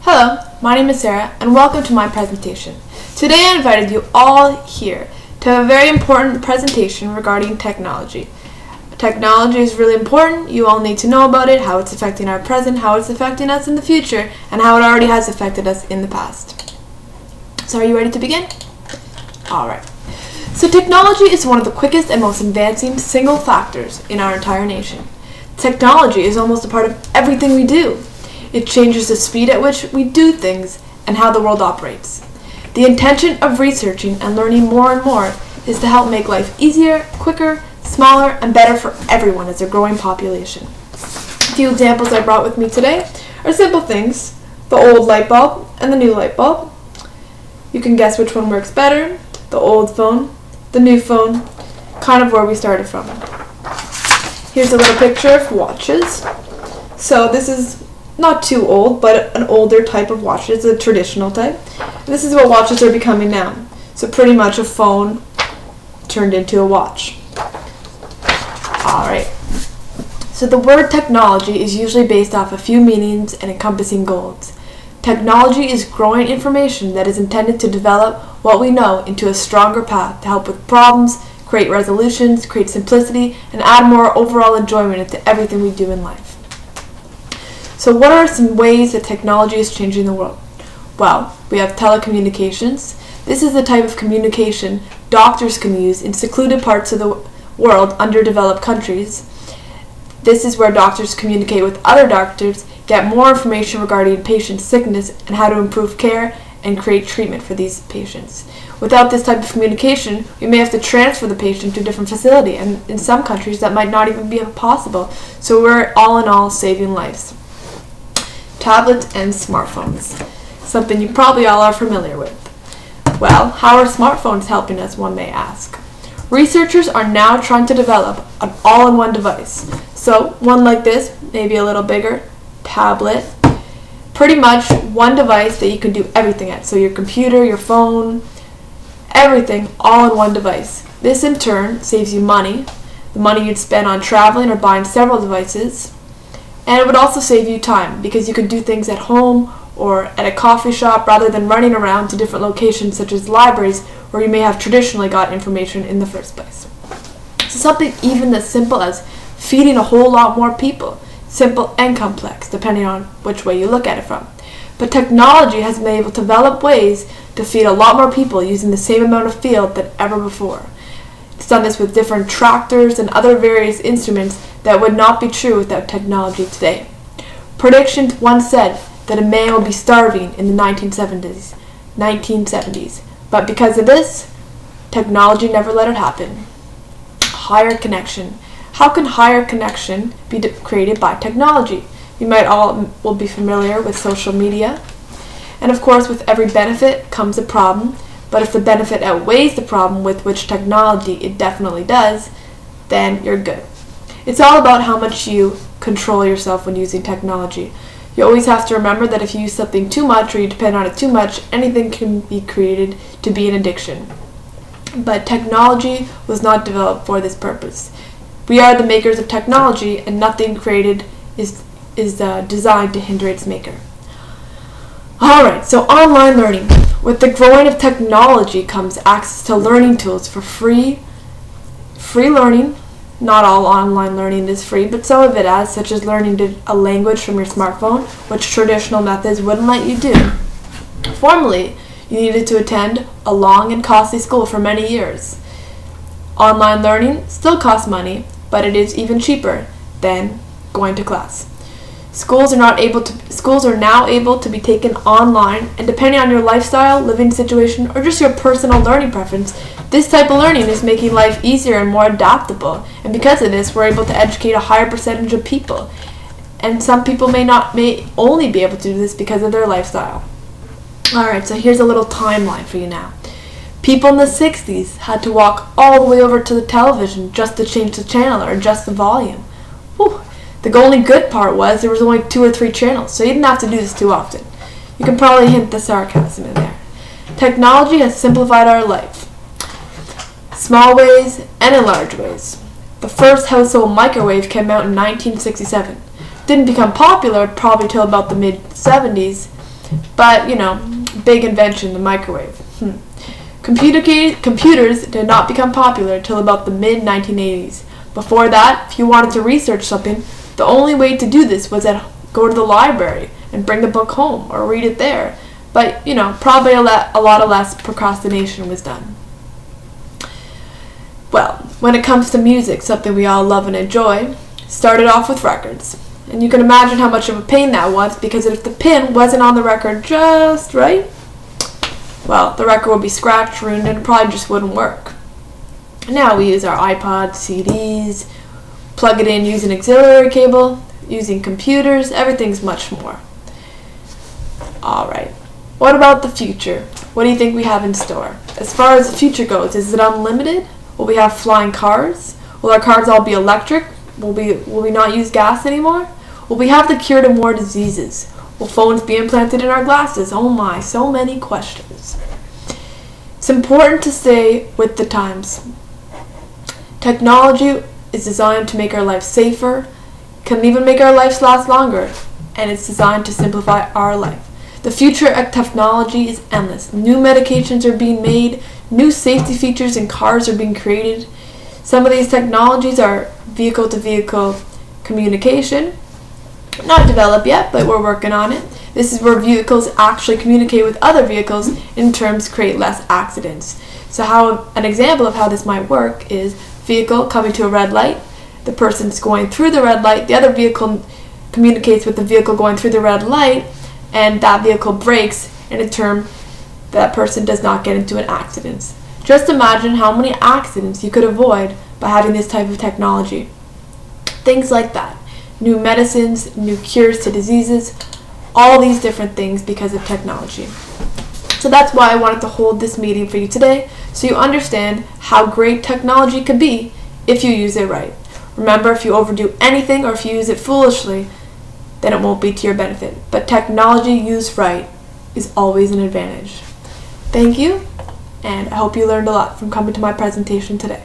Hello, my name is Sarah and welcome to my presentation. Today I invited you all here to have a very important presentation regarding technology. Technology is really important. You all need to know about it, how it's affecting our present, how it's affecting us in the future, and how it already has affected us in the past. So are you ready to begin? Alright. So technology is one of the quickest and most advancing single factors in our entire nation. Technology is almost a part of everything we do. It changes the speed at which we do things and how the world operates. The intention of researching and learning more and more is to help make life easier, quicker, smaller, and better for everyone as a growing population. A few examples I brought with me today are simple things: the old light bulb and the new light bulb. You can guess which one works better: the old phone, the new phone, kind of where we started from. Here's a little picture of watches. So this is not too old, but an older type of watch. It's a traditional type. This is what watches are becoming now. So pretty much a phone turned into a watch. Alright. So the word technology is usually based off a few meanings and encompassing goals. Technology is growing information that is intended to develop what we know into a stronger path to help with problems, create resolutions, create simplicity, and add more overall enjoyment into everything we do in life. So what are some ways that technology is changing the world? Well, we have telecommunications. This is the type of communication doctors can use in secluded parts of the world, underdeveloped countries. This is where doctors communicate with other doctors, get more information regarding patient sickness and how to improve care and create treatment for these patients. Without this type of communication, we may have to transfer the patient to a different facility, and in some countries that might not even be possible. So we're all in all saving lives. Tablets and smartphones, something you probably all are familiar with. Well, how are smartphones helping us, one may ask? Researchers are now trying to develop an all-in-one device. So one like this, maybe a little bigger, tablet, pretty much one device that you can do everything at. So your computer, your phone, everything all in one device. This in turn saves you money, the money you'd spend on traveling or buying several devices. And it would also save you time because you could do things at home or at a coffee shop rather than running around to different locations such as libraries where you may have traditionally got information in the first place. So something even as simple as feeding a whole lot more people, simple and complex depending on which way you look at it from. But technology has been able to develop ways to feed a lot more people using the same amount of field than ever before. It's done this with different tractors and other various instruments that would not be true without technology today. Predictions once said that a man will be starving in the 1970s, but because of this, technology never let it happen. Higher connection. How can higher connection be created by technology? You might all will be familiar with social media. And of course, with every benefit comes a problem, but if the benefit outweighs the problem with which technology it definitely does, then you're good. It's all about how much you control yourself when using technology. You always have to remember that if you use something too much or you depend on it too much, anything can be created to be an addiction. But technology was not developed for this purpose. We are the makers of technology, and nothing created is designed to hinder its maker. Alright, so online learning. With the growing of technology comes access to learning tools for free learning. Not all online learning is free, but some of it is, such as learning a language from your smartphone, which traditional methods wouldn't let you do. Formerly, you needed to attend a long and costly school for many years. Online learning still costs money, but it is even cheaper than going to class. Schools are now able to be taken online, and depending on your lifestyle, living situation, or just your personal learning preference, this type of learning is making life easier and more adaptable. And because of this, we're able to educate a higher percentage of people. And some people may only be able to do this because of their lifestyle. Alright, so here's a little timeline for you now. People in the 60s had to walk all the way over to the television just to change the channel or adjust the volume. Whew. The only good part was there was only 2 or 3 channels, so you didn't have to do this too often. You can probably hint the sarcasm in there. Technology has simplified our life, small ways and in large ways. The first household microwave came out in 1967. Didn't become popular probably till about the mid-70s, But, big invention, the microwave. Computers did not become popular until about the mid-1980s. Before that, if you wanted to research something, the only way to do this was go to the library and bring the book home or read it there. But, probably a lot of less procrastination was done. Well, when it comes to music, something we all love and enjoy, started off with records. And you can imagine how much of a pain that was, because if the pin wasn't on the record just right, well, the record would be scratched, ruined, and it probably just wouldn't work. Now we use our iPods, CDs, plug it in using auxiliary cable, using computers, everything's much more. Alright, what about the future? What do you think we have in store? As far as the future goes, is it unlimited? Will we have flying cars? Will our cars all be electric? Will we not use gas anymore? Will we have the cure to more diseases? Will phones be implanted in our glasses? Oh my, so many questions. It's important to stay with the times. Technology is designed to make our lives safer, can even make our lives last longer, and it's designed to simplify our life. The future of technology is endless. New medications are being made, new safety features in cars are being created. Some of these technologies are vehicle-to-vehicle communication. Not developed yet, but we're working on it. This is where vehicles actually communicate with other vehicles in terms to create less accidents. So an example of how this might work is vehicle coming to a red light. The person's going through the red light. The other vehicle communicates with the vehicle going through the red light, and that vehicle brakes, and in turn, that person does not get into an accident. Just imagine how many accidents you could avoid by having this type of technology. Things like that. New medicines, new cures to diseases, all these different things because of technology. So that's why I wanted to hold this meeting for you today, so you understand how great technology could be if you use it right. Remember, if you overdo anything or if you use it foolishly, then it won't be to your benefit. But technology used right is always an advantage. Thank you, and I hope you learned a lot from coming to my presentation today.